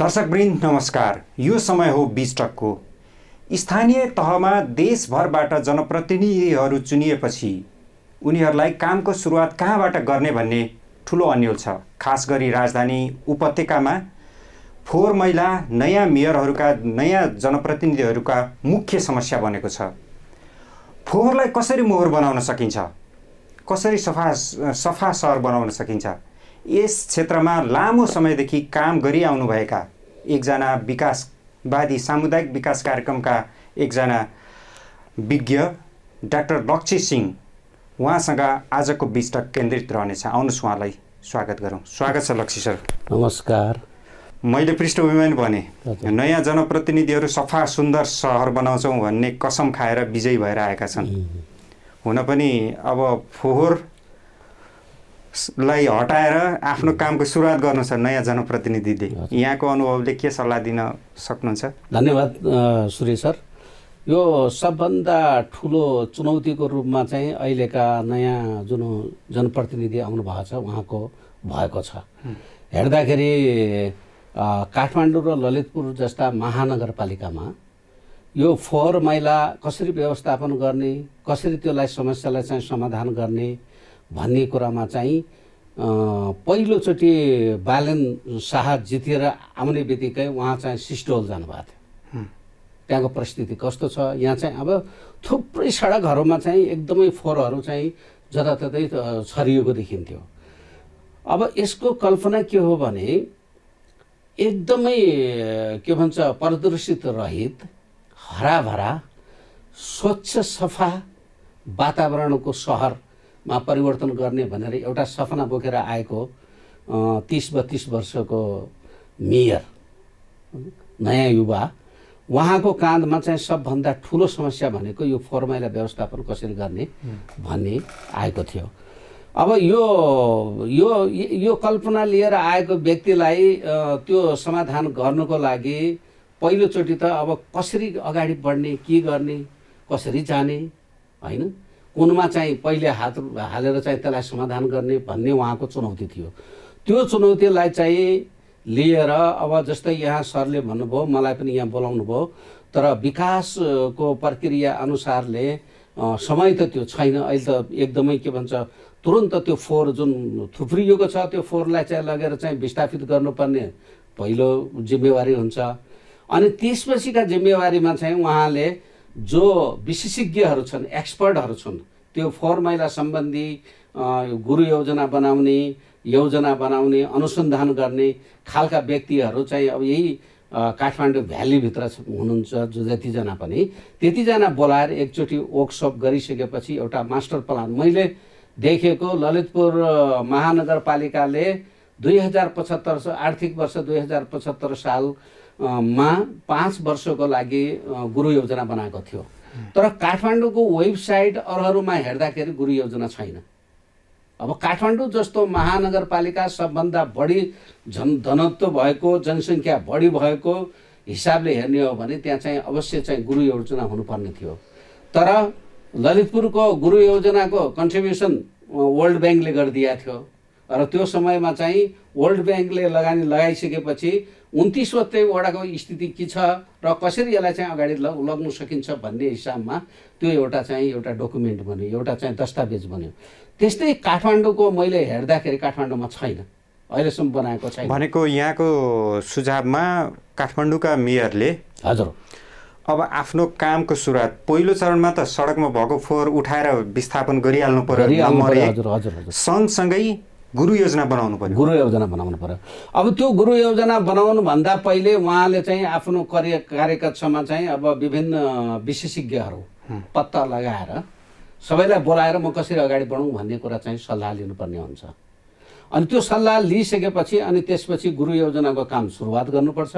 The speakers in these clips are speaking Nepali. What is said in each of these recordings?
दर्शकवृन्द नमस्कार। यो समय हो बीचटकको। स्थानीय तहमा देशभरबाट जनप्रतिनिधिहरू चुनिएपछि उनीहरूलाई कामको सुरुवात कहाँबाट गर्ने भन्ने ठुलो अन्यल छ। खास गरी राजधानी उपत्यकामा फोहोर मैला नयाँ मेयरहरूका नयाँ जनप्रतिनिधिहरूका मुख्य समस्या बनेको छ। फोहोरलाई कसरी मोहर बनाउन सकिन्छ, कसरी सफा सहर बनाउन सकिन्छ, यस क्षेत्रमा लामो समयदेखि काम गरी आउनुभएका एकजना विकासवादी सामुदायिक विकास कार्यक्रमका एकजना विज्ञ डाक्टर लक्ष्य सिंह, उहाँसँग आजको बीचटक केन्द्रित रहनेछ। आउनुहोस् उहाँलाई स्वागत गरौँ। स्वागत छ लक्ष्य सर। नमस्कार। मैले पृष्ठभूमिमा भने नयाँ जनप्रतिनिधिहरू सफा सुन्दर सहर बनाउँछौँ भन्ने कसम खाएर विजयी भएर आएका छन्। हुन पनि अब फोहोर लाई हटाएर आफ्नो कामको सुरुवात गर्नु छ नयाँ जनप्रतिनिधिले। यहाँको अनुभवले के सल्लाह दिन सक्नुहुन्छ? धन्यवाद सूर्य सर। यो सबभन्दा ठुलो चुनौतीको रूपमा चाहिँ अहिलेका नयाँ जुन जनप्रतिनिधि आउनु भएको छ उहाँको भएको छ। हेर्दाखेरि काठमाडौँ र ललितपुर जस्ता महानगरपालिकामा यो फोहोर मैला कसरी व्यवस्थापन गर्ने, कसरी त्यसलाई समस्यालाई चाहिँ समाधान गर्ने भन्ने कुरामा चाहिँ पहिलोचोटि बालेन शाह जितेर आउने बित्तिकै उहाँ चाहिँ सिस्टोल जानुभएको थियो। त्यहाँको परिस्थिति कस्तो छ, यहाँ चाहिँ अब थुप्रै सडकहरूमा चाहिँ एकदमै फोहोरहरू चाहिँ जताततै छरिएको देखिन्थ्यो। अब यसको कल्पना के हो भने एकदमै के भन्छ प्रदूषित रहित हराभरा स्वच्छ सफा वातावरणको सहरमा परिवर्तन गर्ने भनेर एउटा सपना बोकेर आएको 30-32 वर्षको मेयर नयाँ युवा, उहाँको काँधमा चाहिँ सबभन्दा ठुलो समस्या भनेको यो फोहोर मैला व्यवस्थापन कसरी गर्ने भन्ने आएको थियो। अब यो कल्पना लिएर आएको व्यक्तिलाई त्यो समाधान गर्नको लागि पहिलोचोटि त अब कसरी अगाडि बढ्ने, के गर्ने, कसरी जाने, हैन, कुनमा चाहिँ पहिले हात हालेर चाहिँ त्यसलाई समाधान गर्ने भन्ने उहाँको चुनौती थियो। त्यो चुनौतीलाई चाहिँ लिएर अब जस्तै यहाँ सरले भन्नुभयो, मलाई पनि यहाँ बोलाउनु भयो, तर विकासको प्रक्रिया अनुसारले समय त त्यो छैन। अहिले त एकदमै के भन्छ तुरन्त त्यो फोहोर जुन थुप्रिएको छ त्यो फोहोरलाई चाहिँ लगेर चाहिँ विस्थापित गर्नुपर्ने पहिलो जिम्मेवारी हुन्छ। अनि त्यसपछिका जिम्मेवारीमा चाहिँ उहाँले जो विशेषज्ञहरू छन्, एक्सपर्टहरू छन्, त्यो फोहोर मैला सम्बन्धी गुरु योजना बनाउने अनुसन्धान गर्ने खालका व्यक्तिहरू चाहिँ अब यही काठमाडौँ भ्यालीभित्र हुनुहुन्छ। जो जतिजना पनि त्यतिजना बोलाएर एकचोटि वर्कसप गरिसकेपछि एउटा मास्टर प्लान मैले देखेको ललितपुर महानगरपालिकाले 2075 आर्थिक वर्ष 2075 सालमा 5 वर्षको लागि गुरु योजना बनाएको थियो। तर काठमाडौँको वेबसाइट अरूमा हेर्दाखेरि गुरु योजना छैन। अब काठमाडौँ जस्तो महानगरपालिका सबभन्दा बढी घनत्व भएको, जनसङ्ख्या बढी भएको हिसाबले हेर्ने हो भने त्यहाँ चाहिँ अवश्य चाहिँ गुरु योजना हुनुपर्ने थियो। तर ललितपुरको गुरु योजनाको कन्ट्रिब्युसन वर्ल्ड ब्याङ्कले गरिदिएको थियो र त्यो समयमा चाहिँ वर्ल्ड ब्याङ्कले लगाइसकेपछि 29वटै वडाको स्थिति के छ र कसरी यसलाई चाहिँ अगाडि लग्न सकिन्छ भन्ने हिसाबमा त्यो एउटा डकुमेन्ट बन्यो, एउटा चाहिँ दस्तावेज बन्यो। त्यस्तै काठमाडौँको मैले हेर्दाखेरि काठमाडौँमा छैन, अहिलेसम्म बनाएको छैन। भनेको यहाँको सुझावमा काठमाडौँका मेयरले हजुर अब आफ्नो कामको सुरुवात पहिलो चरणमा त सडकमा भएको फोहोर उठाएर विस्थापन गरिहाल्नु पर्यो, सँगसँगै गुरु योजना बनाउनु पर्यो। अब त्यो गुरु योजना बनाउनुभन्दा पहिले उहाँले चाहिँ आफ्नो कार्यकक्षमा चाहिँ अब विभिन्न विशेषज्ञहरू पत्ता लगाएर सबैलाई बोलाएर म कसरी अगाडि बढौँ भन्ने कुरा चाहिँ सल्लाह लिनुपर्ने हुन्छ। अनि त्यो सल्लाह लिइसकेपछि अनि त्यसपछि गुरु योजनाको काम सुरुवात गर्नुपर्छ।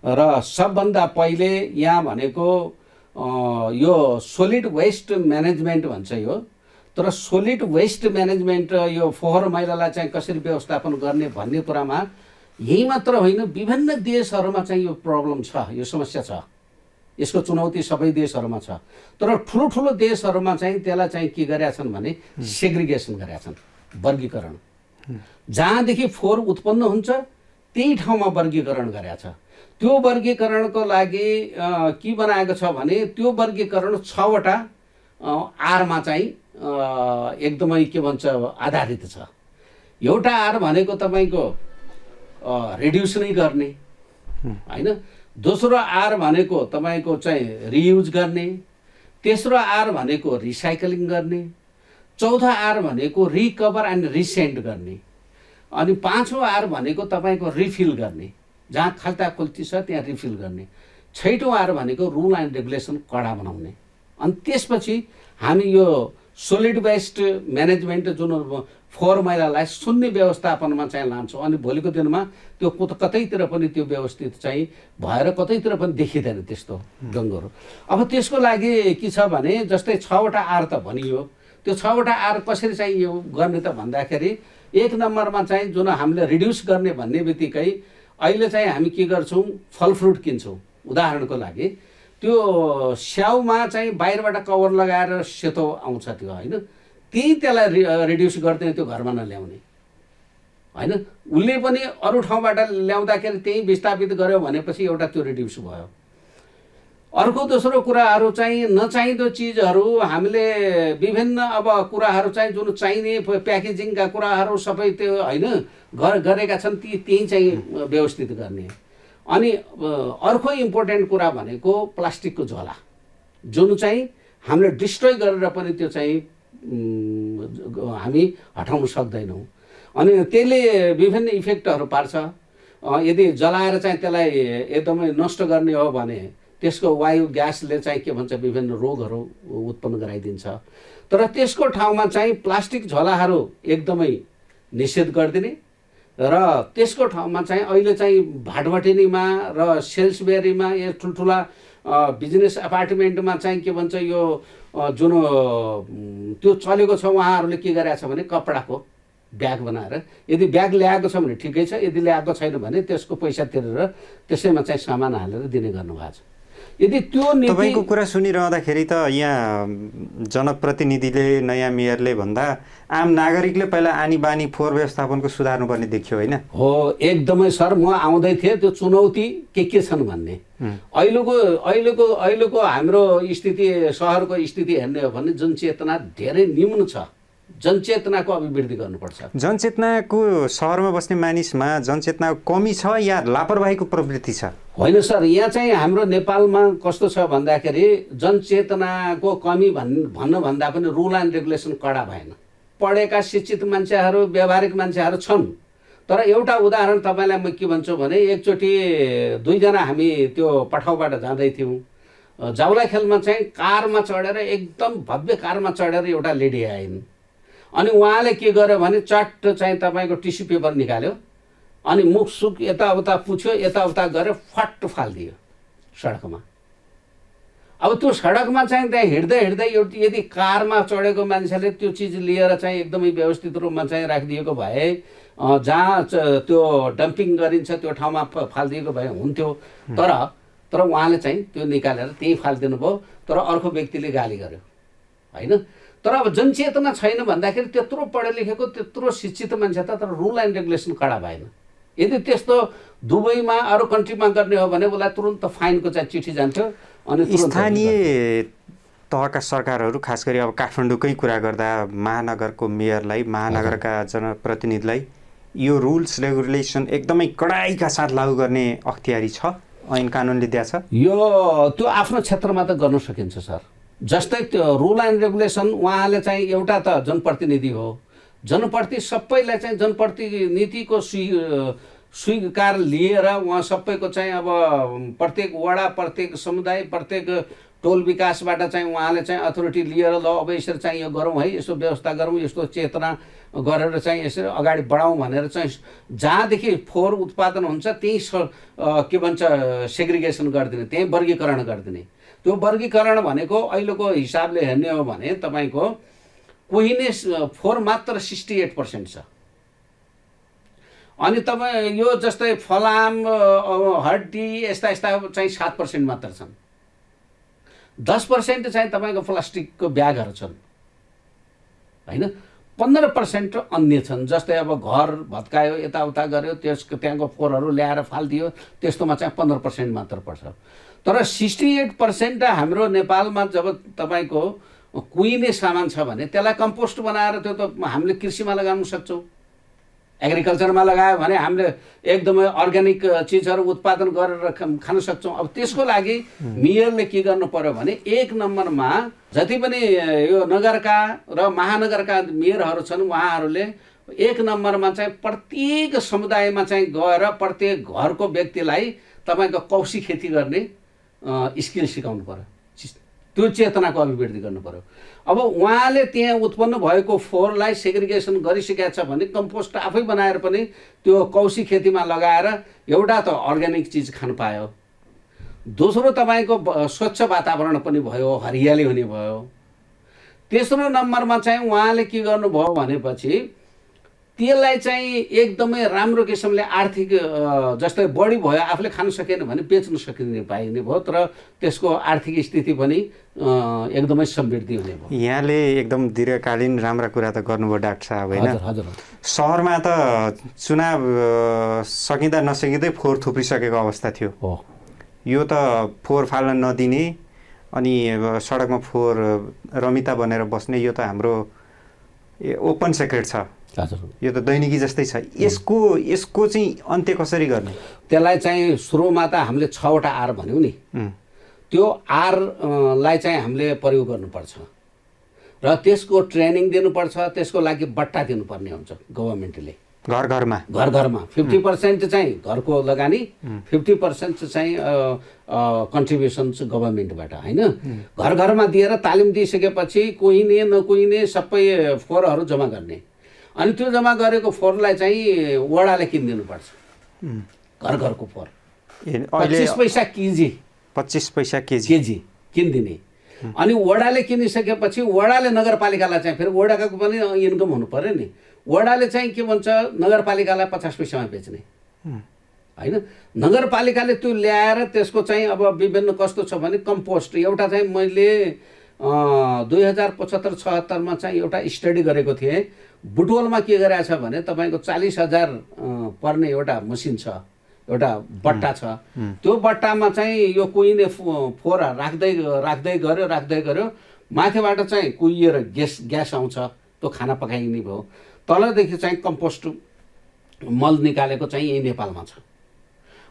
र सबभन्दा पहिले यहाँ भनेको यो सोलिड वेस्ट म्यानेजमेन्ट भन्छ यो। तर सोलिड वेस्ट म्यानेजमेन्ट यो फोहोर मैलालाई चाहिँ कसरी व्यवस्थापन गर्ने भन्ने कुरामा यही मात्र होइन, विभिन्न देशहरूमा चाहिँ यो प्रब्लम छ, यो समस्या छ, यसको चुनौती सबै देशहरूमा छ। तर ठुलो देशहरूमा चाहिँ त्यसलाई चाहिँ के गरेका छन् भने सेग्रिगेसन गरेका छन्, वर्गीकरण। जहाँदेखि फोहोर उत्पन्न हुन्छ त्यही ठाउँमा वर्गीकरण गरेको छ। त्यो वर्गीकरणको लागि के बनाएको छ भने त्यो वर्गीकरण 6वटा आरमा चाहिँ एकदमै के भन्छ आधारित छ। एउटा आर भनेको तपाईँको रिड्युस नै गर्ने होइन, दोस्रो आर भनेको तपाईँको चाहिँ रियुज गर्ने, तेस्रो आर भनेको रिसाइक्लिङ गर्ने, चौथो आर भनेको रिकभर एन्ड रिसेन्ड गर्ने, अनि पाँचौँ आर भनेको तपाईँको रिफिल गर्ने, जहाँ खाल्टाखुल्टी छ त्यहाँ रिफिल गर्ने, छैटौँ आर भनेको रुल एन्ड रेगुलेसन कडा बनाउने। अनि त्यसपछि हामी यो सोलिड वेस्ट म्यानेजमेन्ट जुन फोहोर मैलालाई शून्य व्यवस्थापनमा चाहिँ लान्छौँ। अनि भोलिको दिनमा त्यो कतैतिर पनि त्यो व्यवस्थित चाहिँ भएर कतैतिर पनि देखिँदैन त्यस्तो गङ्गोहरू। अब त्यसको लागि के छ भने जस्तै 6वटा आर त भनियो, त्यो 6वटा आर कसरी चाहिँ यो गर्ने त भन्दाखेरि 1 नम्बरमा चाहिँ जुन हामीले रिड्युस गर्ने भन्ने बित्तिकै अहिले चाहिँ हामी के गर्छौँ, फलफ्रुट किन्छौँ। उदाहरणको लागि त्यो स्याउमा चाहिँ बाहिरबाट कभर लगाएर सेतो आउँछ त्यो होइन, त्यही त्यसलाई रिड्युस गर्दैन, त्यो घरमा नल्याउने होइन। उसले पनि अरू ठाउँबाट ल्याउँदाखेरि त्यही विस्थापित गर्यो भनेपछि एउटा त्यो रिड्युस भयो। अर्को दोस्रो कुराहरू चाहिँ नचाहिँदो चिजहरू हामीले विभिन्न अब कुराहरू चाहिँ जुन चाहिने प्याकेजिङका कुराहरू सबै त्यो होइन गरेका छन्, त्यही चाहिँ व्यवस्थित गर्ने। अनि अर्को इम्पोर्टेन्ट कुरा भनेको प्लास्टिकको झोला, जुन चाहिँ हामीले डिस्ट्रोय गरेर पनि त्यो चाहिँ हामी हटाउन सक्दैनौँ। अनि त्यसले विभिन्न इफेक्टहरू पार्छ। यदि जलाएर चाहिँ त्यसलाई एकदमै नष्ट गर्ने हो भने त्यसको वायु ग्यासले चाहिँ के भन्छ विभिन्न रोगहरू उत्पन्न गराइदिन्छ। तर त्यसको ठाउँमा चाहिँ प्लास्टिक झोलाहरू एकदमै निषेध गरिदिने र त्यसको ठाउँमा चाहिँ अहिले चाहिँ भाटभटेनीमा र सेल्सबेरीमा यो ठुल्ठुला बिजनेस अपार्टमेन्टमा चाहिँ के भन्छ यो जुन त्यो चलेको छ, उहाँहरूले के गरेको छ भने कपडाको ब्याग बनाएर, यदि ब्याग ल्याएको छ भने ठिकै छ, यदि ल्याएको छैन भने त्यसको पैसा तिरेर त्यसैमा चाहिँ सामान हालेर दिने गर्नुभएको छ। यदि त्यो तपाईँको कुरा सुनिरहँदाखेरि त यहाँ जनप्रतिनिधिले, नयाँ मेयरले भन्दा आम नागरिकले पहिला आनी बानी फोहोर व्यवस्थापनको सुधार्नुपर्ने देखियो होइन? हो, एकदमै सर। म आउँदै थिएँ त्यो चुनौती के छन् भन्ने। अहिलेको हाम्रो स्थिति, सहरको स्थिति हेर्ने हो भने जनचेतना धेरै निम्न छ। जनचेतनाको अभिवृद्धि गर्नुपर्छ। जनचेतनाको सहरमा बस्ने मानिसमा जनचेतनाको कमी छ या लापरवाहीको प्रवृत्ति छ? होइन सर, यहाँ चाहिँ हाम्रो नेपालमा कस्तो छ भन्दाखेरि जनचेतनाको कमी भन्न भन्दा पनि रुल एन्ड रेगुलेसन कडा भएन। पढेका शिक्षित मान्छेहरू, व्यावहारिक मान्छेहरू छन्, तर एउटा उदाहरण तपाईँलाई म के भन्छु भने एकचोटि 2 जना हामी त्यो पठाउबाट जाँदै थियौँ। जाउलाखेलमा चाहिँ कारमा चढेर, एकदम भव्य कारमा चढेर एउटा लेडी आइन्। अनि उहाँले के गर्यो भने चट्ट चाहिँ तपाईँको टिस्यु पेपर निकाल्यो अनि मुखसुख यताउता पुछ्यो, यताउता गरेर फट्ट फालिदियो सडकमा। अब त्यो सडकमा चाहिँ त्यहाँ हिँड्दै यदि कारमा चढेको मान्छेले त्यो चिज लिएर चाहिँ एकदमै व्यवस्थित रूपमा चाहिँ राखिदिएको भए, जहाँ त्यो डम्पिङ गरिन्छ त्यो ठाउँमा फालिदिएको भए हुन्थ्यो। तर उहाँले चाहिँ त्यो निकालेर त्यहीँ फालिदिनु भयो, तर अर्को व्यक्तिले गाली गर्यो होइन। तर अब जनचेतना छैन भन्दाखेरि त्यत्रो पढे लेखेको, त्यत्रो शिक्षित मान्छे त, तर रुल एन्ड रेगुलेसन कडा भएन। यदि त्यस्तो दुबईमा अरू कन्ट्रीमा गर्ने हो भने उसलाई तुरन्त फाइनको चाहिँ चिठी जान्थ्यो। अनि स्थानीय तहका सरकारहरू, खास गरी अब काठमाडौँकै कुरा गर्दा महानगरको मेयरलाई, महानगरका जनप्रतिनिधिलाई यो रुल्स रेगुलेसन एकदमै कडाइका साथ लागू गर्ने अख्तियारी छ, ऐन कानुनले दिएछ? यो त्यो आफ्नो क्षेत्रमा त गर्न सकिन्छ सर। जस्तै त्यो रुल एन्ड रेगुलेसन उहाँले चाहिँ एउटा त जनप्रतिनिधि हो, सबैलाई चाहिँ जनप्रतिनिधिको स्वीकार लिएर उहाँ सबैको चाहिँ अब प्रत्येक वडा, प्रत्येक समुदाय, प्रत्येक टोल विकासबाट चाहिँ उहाँले चाहिँ अथोरिटी लिएर ल अब यसरी चाहिँ यो गरौँ है, यसो व्यवस्था गरौँ, यस्तो चेतना गरेर चाहिँ यसरी अगाडि बढाउँ भनेर चाहिँ जहाँदेखि फोहोर उत्पादन हुन्छ त्यही के भन्छ सेग्रिगेसन गरिदिने, त्यही वर्गीकरण गरिदिने। त्यो वर्गीकरण भनेको अहिलेको हिसाबले हेर्ने हो भने तपाईँको कुहिने फोहोर मात्र 68% छ। अनि तपाईँ यो जस्तै फलाम, हड्डी यस्ता चाहिँ 7% मात्र छन्। 10% चाहिँ तपाईँको प्लास्टिकको ब्यागहरू छन् होइन। 15% अन्य छन्। जस्तै अब घर भत्कायो, यताउता गर्यो, त्यहाँको फोहोरहरू ल्याएर फालिदियो, त्यस्तोमा चाहिँ 15% मात्र पर्छ। तर 68% हाम्रो नेपालमा जब तपाईँको कुहिने सामान छ भने त्यसलाई कम्पोस्ट बनाएर त्यो त हामीले कृषिमा लगाउन सक्छौँ, एग्रिकल्चरमा लगायो भने हामीले एकदमै अर्ग्यानिक चिजहरू उत्पादन गरेर खान सक्छौँ। अब त्यसको लागि मेयरले के गर्नु पर्यो भने 1 नम्बरमा जति पनि यो नगरका र महानगरका मेयरहरू छन् उहाँहरूले 1 नम्बरमा चाहिँ प्रत्येक समुदायमा चाहिँ गएर प्रत्येक घरको व्यक्तिलाई तपाईँको कौशी खेती गर्ने स्किल सिकाउनु पर्यो, त्यो चेतनाको अभिवृद्धि गर्नु पर्यो। अब उहाँले त्यहाँ उत्पन्न भएको फोहोरलाई सेग्रिगेसन गरिसकेका छ भने कम्पोस्ट आफै बनाएर पनि त्यो कौशी खेतीमा लगाएर एउटा त अर्ग्यानिक चिज खान पायो, दोस्रो तपाईँको स्वच्छ वातावरण पनि भयो, हरियाली हुने भयो। तेस्रो नम्बरमा चाहिँ उहाँले के गर्नुभयो भनेपछि त्यसलाई चाहिँ एकदमै राम्रो किसिमले आर्थिक जस्तै बढी भयो, आफूले खान सकेन भने बेच्न सकिने पाइने भयो, तर त्यसको आर्थिक स्थिति पनि एकदमै समृद्धि हुने भयो। यहाँले एकदम दीर्घकालीन राम्रा कुरा त गर्नुभयो डाक्टर साहब, होइन? सहरमा त चुनाव सकिँदा नसकिँदै फोहोर थुप्रिसकेको अवस्था थियो। यो त फोहोर फाल्न नदिने अनि सडकमा फोहोर रमिता बनेर बस्ने, यो त हाम्रो ओपन सेक्रेट छ, यो त दैनिकी जस्तै छ। यसको चाहिँ अन्त्य कसरी गर्ने? त्यसलाई चाहिँ सुरुमा त हामीले 6वटा आर भन्यौँ नि, त्यो आरलाई चाहिँ हामीले प्रयोग गर्नुपर्छ र त्यसको ट्रेनिङ दिनुपर्छ, त्यसको लागि बट्टा दिनुपर्ने हुन्छ गभर्मेन्टले। घर घरमा 50% चाहिँ घरको लगानी, 50% चाहिँ कन्ट्रिब्युसन गभर्मेन्टबाट, होइन? घर घरमा दिएर तालिम दिइसकेपछि कुहिने नकुहिने सबै फोहोरहरू जम्मा गर्ने, अनि त्यो जम्मा गरेको फोहोरलाई चाहिँ वडाले किनिदिनुपर्छ। घर घरको फोहोर 25 पैसा केजी, 25 पैसा केजी किनिदिने। अनि वडाले किनिसकेपछि वडाले नगरपालिकालाई चाहिँ फेरि वडाको पनि इन्कम हुनु पर्यो नि, वडाले चाहिँ के भन्छ नगरपालिकालाई 50 पैसामा बेच्ने, होइन? नगरपालिकाले त्यो ल्याएर त्यसको चाहिँ अब विभिन्न कस्तो छ भने कम्पोस्ट एउटा चाहिँ मैले 2075-76मा चाहिँ एउटा स्टडी गरेको थिएँ। बुटवलमा के गरेछ भने तपाईँको 40,000 पर्ने एउटा मसिन छ, एउटा बट्टा छ, त्यो बट्टामा चाहिँ यो कुहिने फोहोर राख्दै गऱ्यो, माथिबाट चाहिँ कुहिएर ग्यास आउँछ, त्यो खाना पकाइने भयो। तलदेखि चाहिँ कम्पोस्ट मल निकालेको चाहिँ यही नेपालमा छ।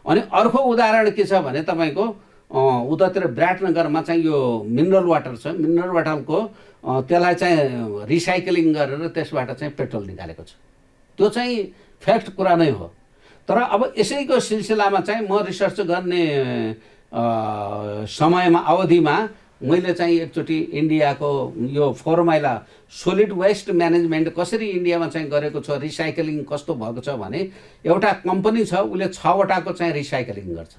अनि अर्को उदाहरण के छ भने तपाईँको उतातिर विराटनगरमा चाहिँ यो मिनरल वाटर छ, मिनरल वाटरको त्यसलाई चाहिँ रिसाइक्लिङ गरेर त्यसबाट चाहिँ पेट्रोल निकालेको छ। त्यो चाहिँ फ्याक्ट कुरा नै हो। तर अब यसैको सिलसिलामा चाहिँ म रिसर्च गर्ने समयमा अवधिमा मैले चाहिँ एकचोटि इन्डियाको यो 4 माइला सोलिड वेस्ट म्यानेजमेन्ट कसरी इन्डियामा चाहिँ गरेको छ, रिसाइक्लिङ कस्तो भएको छ भने एउटा कम्पनी छ, उसले 6वटाको चाहिँ रिसाइक्लिङ गर्छ,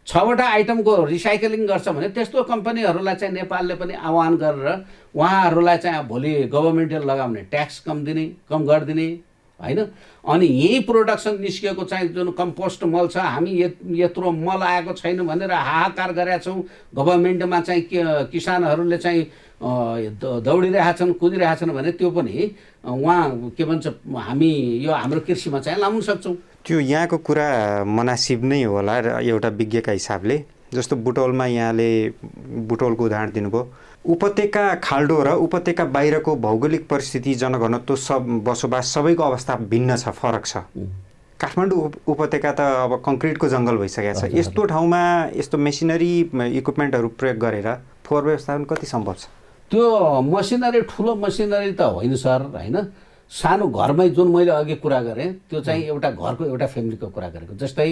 6वटा आइटमको रिसाइक्लिङ गर्छ भने त्यस्तो कम्पनीहरूलाई चाहिँ नेपालले पनि आह्वान गरेर उहाँहरूलाई चाहिँ भोलि गभर्मेन्टले लगाउने ट्याक्स कम गरिदिने, होइन? अनि यही प्रोडक्सन निस्किएको चाहिँ जुन कम्पोस्ट मल छ, हामी यत्रो मल आएको छैन भनेर हाहाकार गरेका छौँ। गभर्मेन्टमा चाहिँ किसानहरूले चाहिँ दौडिरहेछन्, कुदिरहेछन् भने त्यो पनि उहाँ के भन्छ हामी यो हाम्रो कृषिमा चाहिँ लाउन सक्छौँ। त्यो यहाँको कुरा मनासिब नै होला एउटा विज्ञका हिसाबले। जस्तो बुटवलमा यहाँले बुटवलको उदाहरण दिनुभयो, उपत्यका खाल्डो र उपत्यका बाहिरको भौगोलिक परिस्थिति, जनघनत्व, बसोबास सबैको अवस्था भिन्न छ, फरक छ। काठमाडौँ उपत्यका त अब कङ्क्रिटको जङ्गल भइसकेको छ। यस्तो ठाउँमा यस्तो मेसिनरी इक्विपमेन्टहरू प्रयोग गरेर फोहोर व्यवस्थापन कति सम्भव छ? त्यो मसिनरी ठुलो मसिनरी त होइन सर, होइन? सानो घरमै जुन मैले अघि कुरा गरेँ त्यो चाहिँ एउटा घरको एउटा फ्यामिलीको कुरा गरेको। जस्तै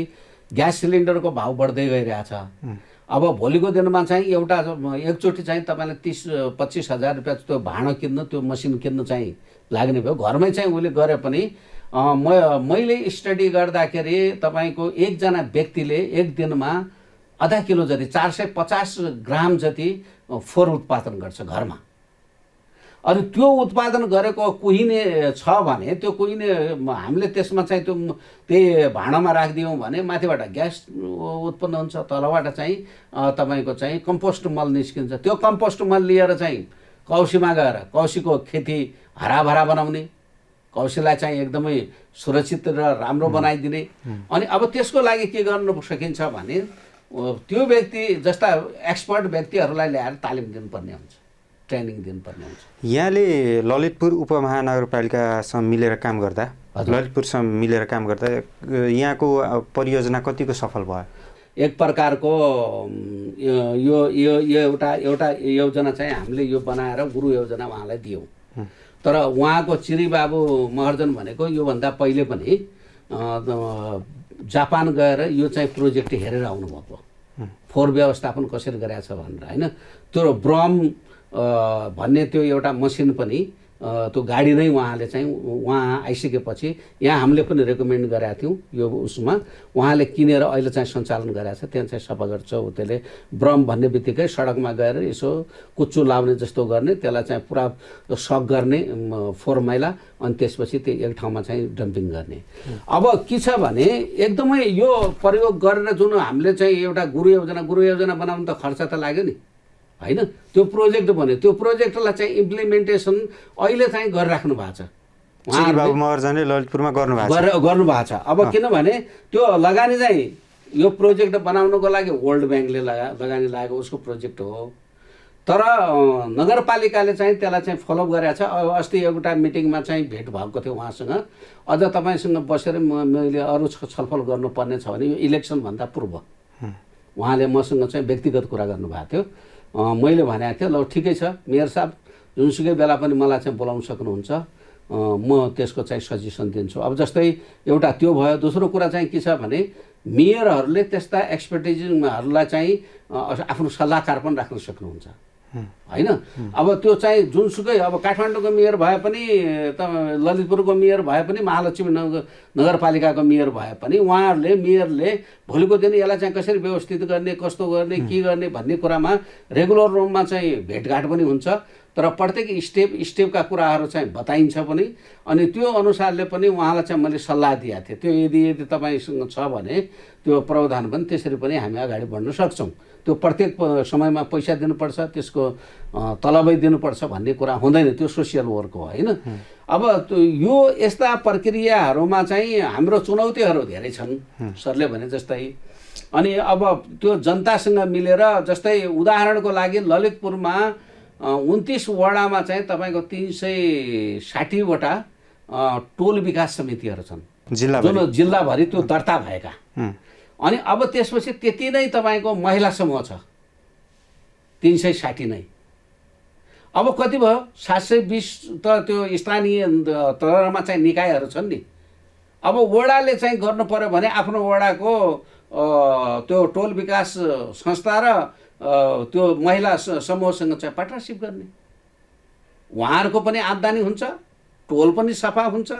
ग्यास सिलिन्डरको भाउ बढ्दै गइरहेछ। अब भोलिको दिनमा चाहिँ एकचोटि चाहिँ तपाईँले 30-25 हजार रुपियाँ त्यो भाँडो किन्न, त्यो मसिन किन्न चाहिँ लाग्ने भयो। घरमै चाहिँ उसले गरे पनि मैले स्टडी गर्दाखेरि तपाईँको एकजना व्यक्तिले एक दिनमा आधा किलो जति 450 ग्राम जति फोहोर उत्पादन गर्छ घरमा। अनि त्यो उत्पादन गरेको कुहिने छ भने त्यो कुहिने हामीले त्यसमा चाहिँ त्यही भाँडामा राखिदियौँ भने माथिबाट ग्यास उत्पन्न हुन्छ, तलबाट चाहिँ तपाईँको चाहिँ कम्पोस्ट मल निस्किन्छ। त्यो कम्पोस्ट मल लिएर चाहिँ कौशीमा गएर कौशीको खेती हराभरा बनाउने, कौशललाई चाहिँ एकदमै सुरक्षित र राम्रो बनाइदिने। अनि अब त्यसको लागि के गर्न सकिन्छ भने त्यो व्यक्ति जस्ता एक्सपर्ट व्यक्तिहरूलाई ल्याएर तालिम दिनुपर्ने हुन्छ, ट्रेनिङ दिनुपर्ने हुन्छ। यहाँले ललितपुर उपमहानगरपालिकासँग मिलेर काम गर्दा, ललितपुरसँग मिलेर काम गर्दा यहाँको परियोजना कतिको सफल भयो? एक प्रकारको यो एउटा योजना चाहिँ हामीले यो बनाएर गुरु योजना उहाँलाई दियौँ। तर उहाँको चिरीबाबु महर्जन भनेको योभन्दा पहिले पनि जापान गएर यो चाहिँ प्रोजेक्ट हेरेर आउनुभएको, फोहोर व्यवस्थापन कसरी गरेछ भनेर होइन। त्यो ब्रम भन्ने त्यो एउटा मसिन पनि त्यो गाडी नै उहाँले चाहिँ उहाँ आइसकेपछि यहाँ हामीले पनि रेकमेन्ड गरेका थियौँ यो उसमा, उहाँले किनेर अहिले चाहिँ सञ्चालन गरेको छ। त्यहाँ चाहिँ सफा गर्छ त्यसले, ब्रम भन्ने बित्तिकै सडकमा गएर यसो कुच्चो लाउने जस्तो गर्ने, त्यसलाई चाहिँ पुरा सक गर्ने फोहोर मैला, अनि त्यसपछि त्यो एक ठाउँमा चाहिँ डम्पिङ गर्ने। अब के छ भने एकदमै यो प्रयोग गरेर जुन हामीले चाहिँ एउटा गुरु योजना बनाउनु त खर्च त लाग्यो नि होइन। त्यो प्रोजेक्ट भन्यो, त्यो प्रोजेक्टलाई चाहिँ इम्प्लिमेन्टेसन अहिले चाहिँ गरिराख्नु भएको छ, बाबु महर्जनले ललितपुरमा गर्नुभएको छ। अब किनभने त्यो लगानी चाहिँ यो प्रोजेक्ट बनाउनको लागि वर्ल्ड ब्याङ्कले लगानी लागेको उसको प्रोजेक्ट हो। तर नगरपालिकाले चाहिँ त्यसलाई चाहिँ फलोअप गरेको छ। अब अस्ति एउटा मिटिङमा चाहिँ भेट भएको थियो उहाँसँग, अझ तपाईँसँग बसेर मैले अरू छलफल गर्नुपर्ने छ भने यो इलेक्सनभन्दा पूर्व उहाँले मसँग चाहिँ व्यक्तिगत कुरा गर्नुभएको थियो। मैले भनेको थिएँ ल ठिकै छ मेयर साहब, जुनसुकै बेला पनि मलाई चाहिँ बोलाउन सक्नुहुन्छ, म त्यसको चाहिँ सजेसन दिन्छु। अब जस्तै एउटा त्यो भयो। दोस्रो कुरा चाहिँ के छ भने मेयरहरूले त्यस्ता एक्सपर्टिजहरूलाई चाहिँ आफ्नो सल्लाहकार पनि राख्न सक्नुहुन्छ होइन। अब त्यो चाहिँ जुनसुकै, अब काठमाडौँको मेयर भए पनि, ललितपुरको मेयर भए पनि, महालक्ष्मी नगरपालिकाको मेयर भए पनि उहाँहरूले मेयरले भोलिको दिन यसलाई चाहिँ कसरी व्यवस्थित गर्ने, कस्तो गर्ने, के गर्ने भन्ने कुरामा रेगुलर रूपमा चाहिँ भेटघाट पनि हुन्छ। तर प्रत्येक स्टेपका कुराहरू चाहिँ बताइन्छ पनि, अनि त्यो अनुसारले पनि उहाँलाई चाहिँ मैले सल्लाह दिएको थिएँ। त्यो यदि तपाईँसँग छ भने त्यो प्रावधान पनि त्यसरी पनि हामी अगाडि बढ्न सक्छौँ। त्यो प्रत्येक समयमा पैसा दिनुपर्छ, त्यसको तलबै दिनुपर्छ भन्ने कुरा हुँदैन, त्यो सोसियल वर्क हो होइन। अब यो यस्ता प्रक्रियाहरूमा चाहिँ हाम्रो चुनौतीहरू धेरै छन् सरले भने जस्तै। अनि अब त्यो जनतासँग मिलेर, जस्तै उदाहरणको लागि ललितपुरमा 29 वडामा चाहिँ तपाईँको 360वटा टोल विकास समितिहरू छन् जिल्लाभरि त्यो दर्ता भएका। अनि अब त्यसपछि त्यति नै तपाईँको महिला समूह छ 360 नै। अब कति भयो 720 त त्यो स्थानीय तहमा चाहिँ निकायहरू छन् नि। अब वडाले चाहिँ गर्नु पर्यो भने आफ्नो वडाको त्यो टोल विकास संस्था र त्यो महिला समूहसँग चाहिँ पार्टनरसिप गर्ने, उहाँहरूको पनि आम्दानी हुन्छ, टोल पनि सफा हुन्छ,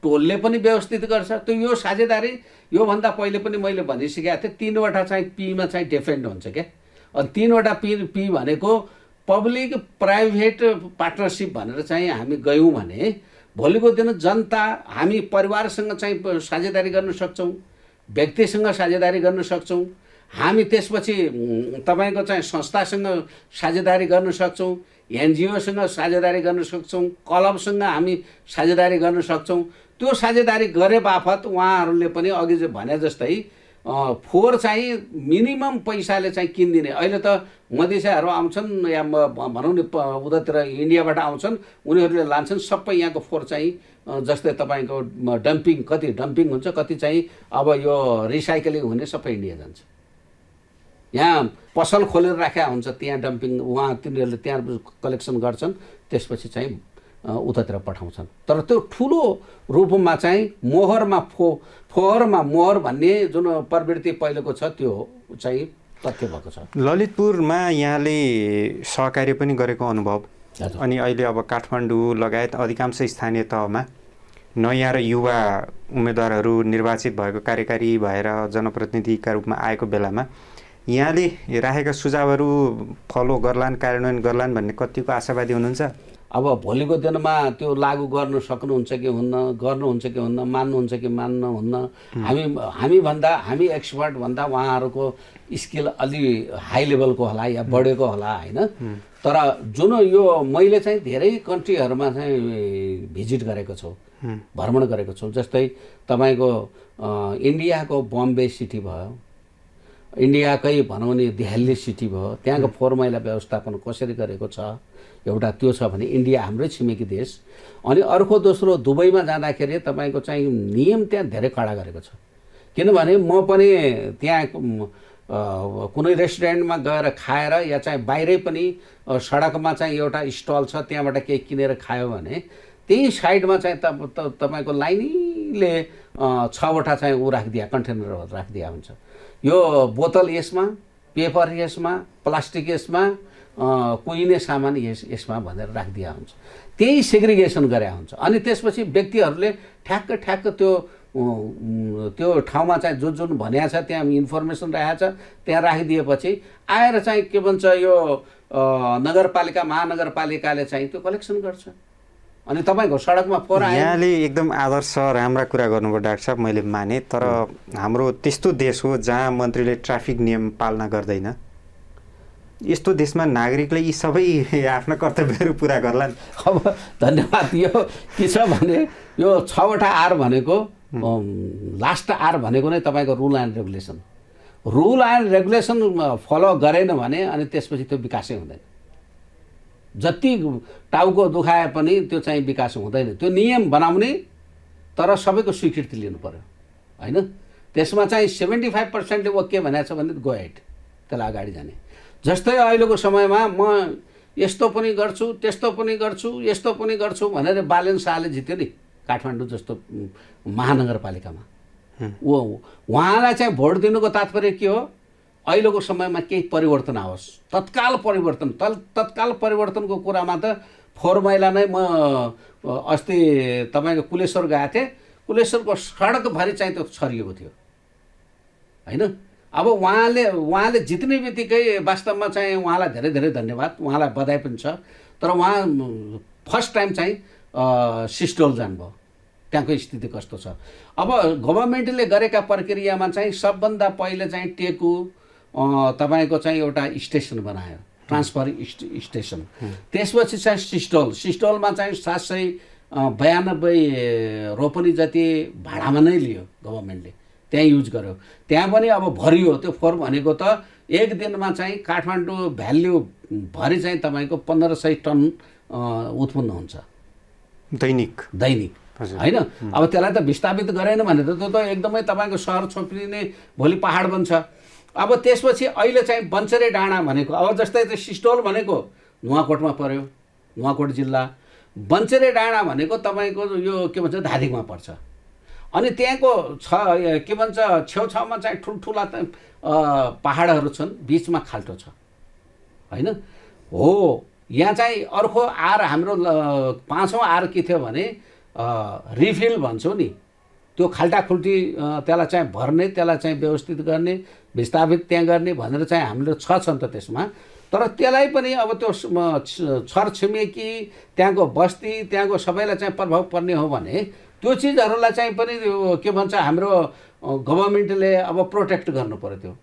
टोलले पनि व्यवस्थित गर्छ। त्यो यो साझेदारी योभन्दा पहिले पनि मैले भनिसकेको थिएँ, 3वटा चाहिँ पीमा चाहिँ डिफेन्ड हुन्छ क्या। अनि 3वटा पी भनेको पब्लिक प्राइभेट पार्टनरसिप भनेर चाहिँ हामी गयौँ भने भोलिको दिन जनता, हामी परिवारसँग चाहिँ साझेदारी गर्न सक्छौँ, व्यक्तिसँग साझेदारी गर्न सक्छौँ, हामी त्यसपछि तपाईँको चाहिँ संस्थासँग साझेदारी गर्न सक्छौँ, एनजिओसँग साझेदारी गर्न सक्छौँ, क्लबसँग हामी साझेदारी गर्न सक्छौँ। त्यो साझेदारी गरे बापत उहाँहरूले पनि अघि भने जस्तै फोहोर चाहिँ मिनिमम पैसाले चाहिँ किनिदिने। अहिले त मधेसीहरू आउँछन् या भनौँ न उतातिर इन्डियाबाट आउँछन्, उनीहरूले लान्छन् सबै यहाँको फोहोर चाहिँ, जस्तै तपाईँको डम्पिङ, कति डम्पिङ हुन्छ, कति चाहिँ अब यो रिसाइक्लिङ हुने सबै इन्डिया जान्छ। यहाँ पसल खोलेर राखेका हुन्छ, त्यहाँ डम्पिङ उहाँ तिनीहरूले त्यहाँ कलेक्सन गर्छन्, त्यसपछि चाहिँ उतातिर पठाउँछन्। तर त्यो ठुलो रूपमा चाहिँ फोहोरमा मोहर भन्ने जुन प्रवृत्ति पहिलेको छ त्यो चाहिँ तथ्य भएको छ। ललितपुरमा यहाँले सहकार्य पनि गरेको अनुभव, अनि अहिले अब काठमाडौँ लगायत अधिकांश स्थानीय तहमा नयाँ र युवा उम्मेदवारहरू निर्वाचित भएको, कार्यकारी भएर जनप्रतिनिधिका रूपमा आएको बेलामा यहाँले राखेका सुझावहरू फलो गर्लान्, कार्यान्वयन गर्लान् भन्ने कतिको आशावादी हुनुहुन्छ? अब भोलिको दिनमा त्यो लागू गर्न सक्नुहुन्छ कि हुन्न, गर्नुहुन्छ कि हुन्न, मान्नुहुन्छ कि मान्नुहुन्न, हामी एक्सपर्ट भन्दा उहाँहरूको स्किल अलि हाई लेभलको होला या बढेको होला होइन। तर जुन यो मैले चाहिँ धेरै कन्ट्रीहरूमा चाहिँ भिजिट गरेको छु, भ्रमण गरेको छु। जस्तै तपाईँको इन्डियाको बम्बे सिटी भयो, इन्डियाकै भनौँ नि दिल्ली सिटी भयो, त्यहाँको फोहोर मैला व्यवस्थापन कसरी गरेको छ एउटा त्यो छ भने इन्डिया हाम्रै छिमेकी देश। अनि अर्को दोस्रो दुबईमा जाँदाखेरि तपाईँको चाहिँ नियम त्यहाँ धेरै कडा गरेको छ। किनभने म पनि त्यहाँ कुनै रेस्टुरेन्टमा गएर खाएर या चाहिँ बाहिरै पनि सडकमा चाहिँ एउटा स्टल छ त्यहाँबाट केही किनेर खायो भने त्यही साइडमा चाहिँ तपाईँको लाइनले 6वटा चाहिँ ऊ राखिदिया, कन्टेनरहरू राखिदिया हुन्छ। यो बोतल यसमा, पेपर यसमा, प्लास्टिक यसमा, कुहिने सामान यसमा भनेर राखिदिया हुन्छ। त्यही सेग्रिगेसन गरे हुन्छ। अनि त्यसपछि व्यक्तिहरूले ठ्याक्क त्यो ठाउँमा चाहिँ जुन भनिएको छ त्यहाँ इन्फर्मेसन राखेको छ त्यहाँ राखिदिएपछि आएर चाहिँ के भन्छ यो नगरपालिका महानगरपालिकाले चाहिँ त्यो कलेक्सन गर्छ। अनि तपाईँको सडकमा फोहोर आयो। यहाँले एकदम आदर्श राम्रा कुरा गर्नुभयो डाक्टर साहब, मैले माने। तर हाम्रो त्यस्तो देश हो जहाँ मन्त्रीले ट्राफिक नियम पालना गर्दैन। यस्तो देशमा नागरिकले यी सबै आफ्ना कर्तव्यहरू पुरा गर्लान्। अब धन्यवाद। यो के छ भने यो 6वटा आर भनेको लास्ट आर भनेको नै तपाईँको rule and regulation. Rule and regulation follow गरेन भने अनि त्यसपछि त्यो विकासै हुँदैन। जति टाउको दुखाए पनि त्यो चाहिँ विकास हुँदैन। त्यो नियम बनाउने तर सबैको स्वीकृति लिनु पर्यो होइन। त्यसमा चाहिँ 75% ओके भनेको छ भने गो हेड, त्यसलाई अगाडि जाने। जस्तै अहिलेको समयमा म यस्तो पनि गर्छु, त्यस्तो पनि गर्छु, यस्तो पनि गर्छु भनेर बालेन शाहले जित्यो नि काठमाडौँ जस्तो महानगरपालिकामा। उहाँलाई चाहिँ भोट दिनुको तात्पर्य के हो? अहिलेको समयमा केही परिवर्तन आओस्, तत्काल परिवर्तनको कुरामा त फोहोर मैला नै। म अस्ति तपाईँको कुलेश्वर गएको थिएँ, कुलेश्वरको सडकभरि चाहिँ त्यो छरिएको थियो होइन। अब उहाँले जित्ने बित्तिकै वास्तवमा चाहिँ उहाँलाई धेरै धेरै धन्यवाद, उहाँलाई बधाई पनि छ। तर उहाँ फर्स्ट टाइम चाहिँ सिस्टोल जानुभयो, त्यहाँको स्थिति कस्तो छ। अब गभर्मेन्टले गरेका प्रक्रियामा चाहिँ सबभन्दा पहिले चाहिँ टेकु तपाईँको चाहिँ एउटा स्टेसन बनायो, ट्रान्सफर स्टेसन। त्यसपछि चाहिँ सिस्टोलमा चाहिँ 792 रोपनी जति भाडामा नै लियो गभर्मेन्टले, त्यहाँ युज गर्यो। त्यहाँ पनि अब भरियो त्यो फोहोर भनेको त एक दिनमा चाहिँ काठमाडौँ भ्याल्यु भरि चाहिँ तपाईँको 1500 टन उत्पन्न हुन्छ दैनिक होइन। अब त्यसलाई त विस्थापित गरेन भने त त्यो त एकदमै तपाईँको सहर छोपिने भोलि पहाड बन्छ। अब त्यसपछि अहिले चाहिँ बन्चरे डाँडा भनेको, अब जस्तै त्यो सिस्टोल भनेको नुवाकोटमा पर्यो, नुवाकोट जिल्ला। बन्चरे डाँडा भनेको तपाईँको यो के भन्छ धादिङमा पर्छ। अनि त्यहाँको के भन्छ छेउछाउमा चाहिँ ठुल्ठुला पहाडहरू छन्, बिचमा खाल्टो छ होइन। हो यहाँ चाहिँ अर्को आर हाम्रो 5औँ आर के थियो भने रिफिल भन्छौँ नि, त्यो खाल्टाखुल्टी त्यसलाई चाहिँ भर्ने, त्यसलाई चाहिँ व्यवस्थित गर्ने, विस्थापित त्यहाँ गर्ने भनेर चाहिँ हामीले छ नि त त्यसमा। तर त्यसलाई पनि अब त्यो छरछिमेकी त्यहाँको बस्ती त्यहाँको सबैलाई चाहिँ प्रभाव पर्ने हो भने त्यो चिजहरूलाई चाहिँ पनि के भन्छ हाम्रो गभर्मेन्टले अब प्रोटेक्ट गर्नु पर्यो। त्यो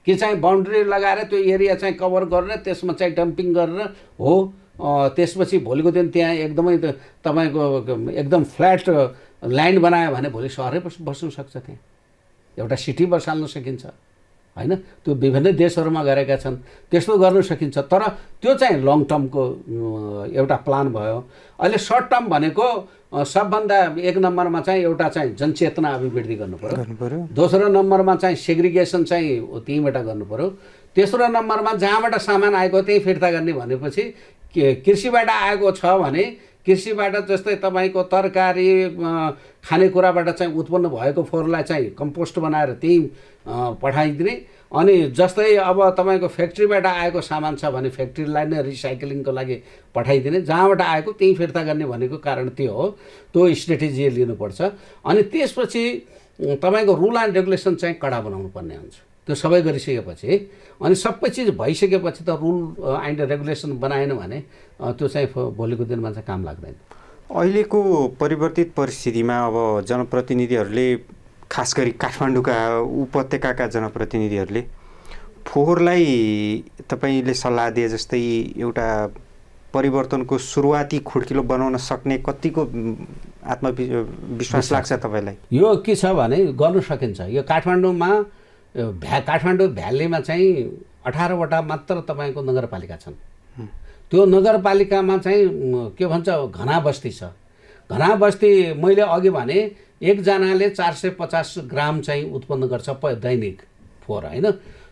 कि चाहिँ बाउन्ड्री लगाएर त्यो एरिया चाहिँ कभर गरेर त्यसमा चाहिँ डम्पिङ गरेर हो। त्यसपछि भोलिको दिन त्यहाँ एकदमै तपाईँको एकदम फ्ल्याट ल्यान्ड बनायो भने भोलि सहरै बस्नु सक्छ, त्यहाँ एउटा सिटी बसाल्न सकिन्छ होइन। त्यो विभिन्न देशहरूमा गरेका छन्, त्यस्तो गर्न सकिन्छ। तर त्यो चाहिँ लङ टर्मको एउटा प्लान भयो। अहिले सर्ट टर्म भनेको सबभन्दा एक नम्बरमा चाहिँ एउटा चाहिँ जनचेतना अभिवृद्धि गर्नु पर्यो। दोस्रो नम्बरमा चाहिँ सेग्रिगेसन चाहिँ त्यहीँबाट गर्नु पर्यो। तेस्रो नम्बरमा जहाँबाट सामान आएको त्यही फिर्ता गर्ने भनेपछि कृषिबाट आएको छ भने कृषिबाट जस्तै तपाईँको तरकारी खानेकुराबाट चाहिँ उत्पन्न भएको फोहोरलाई चाहिँ कम्पोस्ट बनाएर त्यही पठाइदिने। अनि जस्तै अब तपाईँको फ्याक्ट्रीबाट आएको सामान छ भने फ्याक्ट्रीलाई नै रिसाइक्लिङको लागि पठाइदिने, जहाँबाट आएको त्यही फिर्ता गर्ने भनेको कारण त्यो हो। त्यो स्ट्रेटेजी लिनुपर्छ। अनि त्यसपछि तपाईँको रुल एन्ड रेगुलेसन चाहिँ कडा बनाउनु पर्ने हुन्छ। त्यो सबै गरिसकेपछि अनि सबै चिज भइसकेपछि त रुल एन्ड रेगुलेसन बनाएन भने त्यो चाहिँ भोलिको दिनमा चाहिँ काम लाग्दैन। अहिलेको परिवर्तित परिस्थितिमा अब जनप्रतिनिधिहरूले खास गरी काठमाडौँका उपत्यकाका जनप्रतिनिधिहरूले फोहोरलाई तपाईँले सल्लाह दिए जस्तै एउटा परिवर्तनको सुरुवाती खुड्किलो बनाउन सक्ने कतिको आत्मविश्वास लाग्छ तपाईँलाई? यो के छ भने गर्न सकिन्छ। यो काठमाडौँमा काठमाडौँ भ्यालीमा चाहिँ 18वटा मात्र तपाईँको नगरपालिका छन्। त्यो नगरपालिकामा चाहिँ के भन्छ घना बस्ती छ। घना बस्ती मैले अघि भने एकजनाले 450 ग्राम चाहिँ उत्पन्न गर्छ दैनिक फोहोर होइन।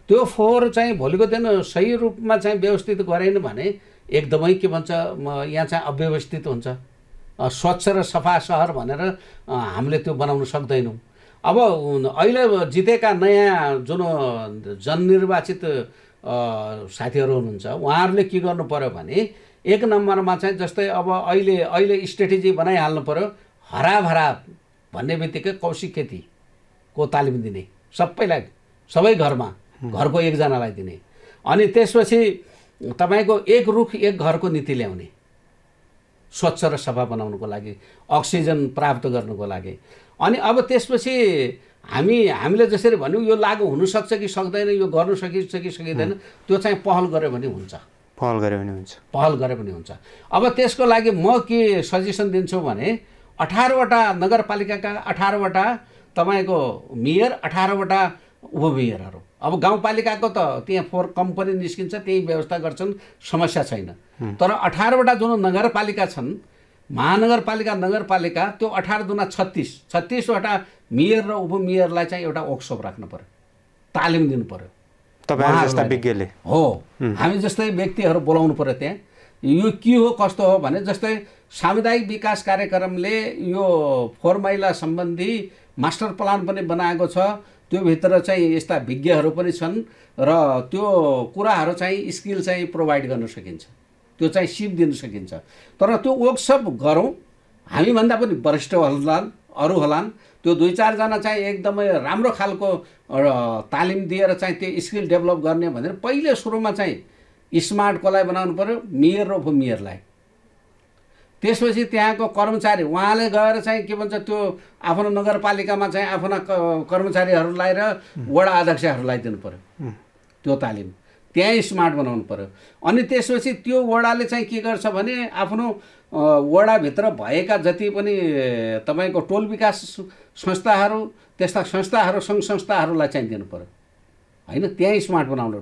त्यो फोहोर चाहिँ भोलिको दिन सही रूपमा चाहिँ व्यवस्थित गरेन भने एकदमै के भन्छ यहाँ चाहिँ अव्यवस्थित हुन्छ। स्वच्छ र सफा सहर भनेर हामीले त्यो बनाउन सक्दैनौँ। अब अहिले जितेका नयाँ जुन जननिर्वाचित साथीहरू हुनुहुन्छ उहाँहरूले के गर्नु पर्यो भने एक नम्बरमा चाहिँ जस्तै अब अहिले स्ट्रेटेजी बनाइहाल्नु पर्यो। हराभरा भन्ने बित्तिकै कौशिक खेतीको तालिम दिने सबैलाई, सबै घरमा घरको एकजनालाई दिने। अनि त्यसपछि तपाईँको एक रुख एक घरको नीति ल्याउने, स्वच्छ र सफा बनाउनुको लागि, अक्सिजन प्राप्त गर्नुको लागि। अनि अब त्यसपछि हामीले जसरी भन्यौँ यो लागू हुनसक्छ कि सक्दैन, यो गर्नु सकिन्छ कि सकिँदैन, त्यो चाहिँ पहल गऱ्यो भने हुन्छ। पहल गऱ्यो भने हुन्छ। अब त्यसको लागि म के सजेसन दिन्छु भने 18वटा नगरपालिकाका 18वटा तपाईँको मेयर, 18वटा उपमेयरहरू। अब गाउँपालिकाको त त्यहाँ फोहोर कम्पनी निस्किन्छ, त्यही व्यवस्था गर्छन्, समस्या छैन। तर 18वटा जुन नगरपालिका छन्, महानगरपालिका नगरपालिका, त्यो 18 दुना 36वटा मेयर र उपमेयरलाई चाहिँ एउटा वर्कसप राख्नु पर्यो, तालिम दिनु पर्यो। तपाईहरु जस्ता विज्ञले हो, हामी जस्तै व्यक्तिहरू बोलाउनु पर्यो त्यहाँ। यो के हो कस्तो हो भने जस्तै सामुदायिक विकास कार्यक्रमले यो फोहोर मैला सम्बन्धी मास्टर प्लान पनि बनाएको छ। त्यो भित्र चाहिँ यस्ता विज्ञहरू पनि छन् र त्यो कुराहरू चाहिँ स्किल चाहिँ प्रोभाइड गर्न सकिन्छ, त्यो चाहिँ सिप दिन सकिन्छ। तर त्यो वर्कसप गरौँ, हामीभन्दा पनि वरिष्ठ होलान्, अरू होलान्, त्यो 2-4 जना चाहिँ एकदमै राम्रो खालको तालिम दिएर चाहिँ त्यो स्किल डेभलप गर्ने भनेर पहिले सुरुमा चाहिँ स्मार्ट कसलाई बनाउनु पर्यो, मेयर र उपमेयरलाई। त्यसपछि त्यहाँको कर्मचारी उहाँले गएर चाहिँ के भन्छ त्यो आफ्नो नगरपालिकामा चाहिँ आफ्ना कर्मचारीहरूलाई र वडा अध्यक्षहरूलाई दिनु पर्यो त्यो तालिम, त्यहीँ स्मार्ट बनाउनु पर्यो। अनि त्यसपछि त्यो वडाले चाहिँ के गर्छ भने आफ्नो वडाभित्र भएका जति पनि तपाईँको टोल विकास संस्थाहरू, त्यस्ता संस्थाहरू, सङ्घ संस्थाहरूलाई चाहिँ दिनु पर्यो होइन, त्यहीँ स्मार्ट बनाउनु।